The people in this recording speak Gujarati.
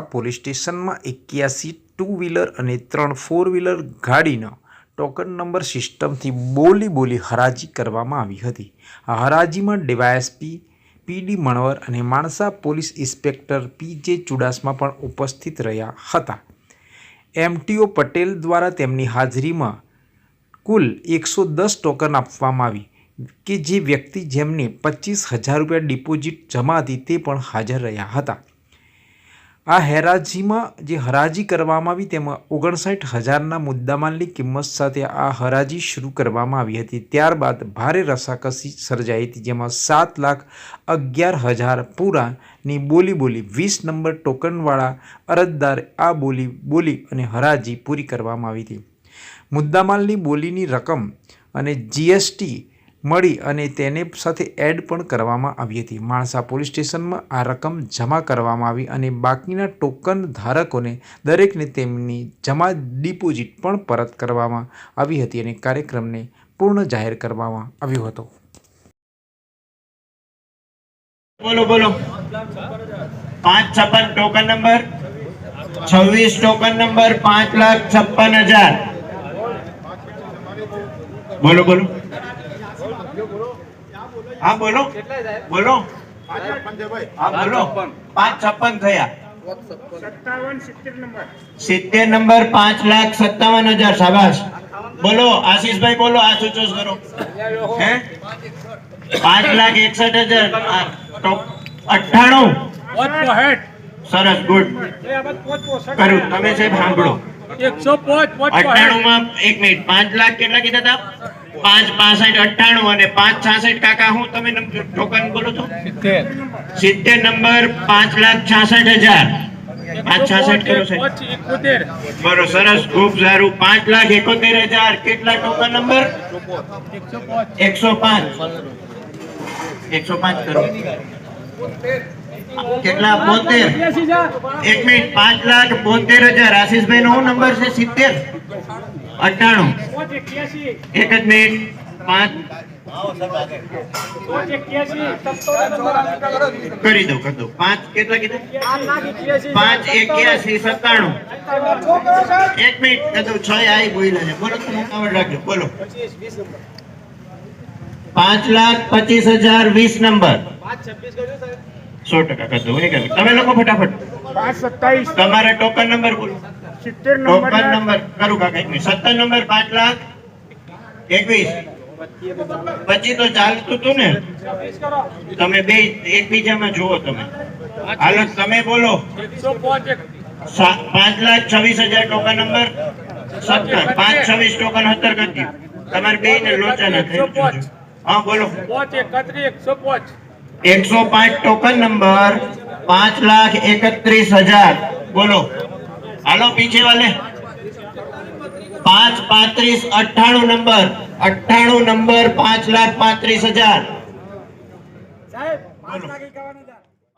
પોલીસ સ્ટેશનમાં 81 ટુ વ્હીલર અને 3 ફોર વ્હીલર ગાડીનો ટોકન નંબર સિસ્ટમથી બોલી હરાજી કરવામાં આવી હતી। આ હરાજીમાં ડીવાયએસપી પીડી મણવર અને Mansa police inspector PJ Chudasama પણ ઉપસ્થિત રહ્યા હતા। એમટીઓ પટેલ દ્વારા તેમની હાજરીમાં કુલ 110 ટોકન આપવામાં આવી કે જે વ્યક્તિ જેમને 25,000 રૂપિયા ડિપોઝિટ જમા હતી તે પણ હાજર રહ્યા હતા। આ હરાજીમાં જે હરાજી કરવામાં આવી તેમાં 59,000ના મુદ્દામાલની કિંમત સાથે આ હરાજી શરૂ કરવામાં આવી હતી। ત્યારબાદ ભારે રસાકસી સર્જાઈ હતી, જેમાં 7,11,000 પૂરાની બોલી 20 નંબર ટોકનવાળા અરજદાર આ બોલી અને હરાજી પૂરી કરવામાં આવી હતી। મુદ્દામાલની બોલીની રકમ અને જીએસટી મળી અને તેને સાથે એડ પણ કરવામાં આવી હતી। માણસા પોલીસ સ્ટેશનમાં આ રકમ જમા કરવામાં આવી અને બાકીના ટોકન ધારકોને દરેકને તેમની જમા ડિપોઝિટ પણ પરત કરવામાં આવી હતી અને કાર્યક્રમને પૂર્ણ જાહેર કરવામાં આવ્યો હતો। બોલો 556 ટોકન નંબર 26 ટોકન નંબર 5,56,000 બોલો हाँ बोलो हाँ बोलो 556 થયા 70 નંબર 5,57,000 શાબાશ। બોલો આશીષભાઈ બોલો આ સૂચોસ કરો હે 5,61,000 સરસ ગુડ કરું તમે સાહેબ સાંભળો 105 માં 1 મિનિટ 5 લાખ કેટલા કીધા હતા 5,65,98 અને 5,66 કાકા હું તમે ટોકન બોલો છો 70 નંબર 5,66,000 5,66 કરો સાહેબ બરો સરસ ખૂબ સારું 5,71,000 કેટલા ટોકન નંબર 105 કરો કેટલા 72 1 મિનિટ 5,72,000 આશીષભાઈ નો નંબર છે 70 98 એક જ મિનિટ 5 કરી દો 5 કેટલા કીધું 5,81,97 એક મિનિટ કદો 6 આઈ બોલ્યા છે બોલો તમે કાવડ રાખજો બોલો 5,25,020 નંબર 100% કદો એ કરો તમે લોકો ફટાફટ 5,27 તમારા ટોકન નંબર બોલો 70 ટોકન નંબર કરું કાકા એક મિનિટ 17 નંબર 5,21,000 પછી તો ચાલતું હતું ને તમે બે એકબીજામાં જુઓ તમે હાલો તમે બોલો 5,26,000 ટોકન નંબર 17 5,26 ટોકન 17 કરી દીધું તમારે બે ને લોચા ના થઈ હા બોલો 105 ટોકન નંબર 5,31,000 બોલો હાલો पीछे वाले 5,35,98 नंबर 98 नंबर 5,35,000 साहब 5 लाख 51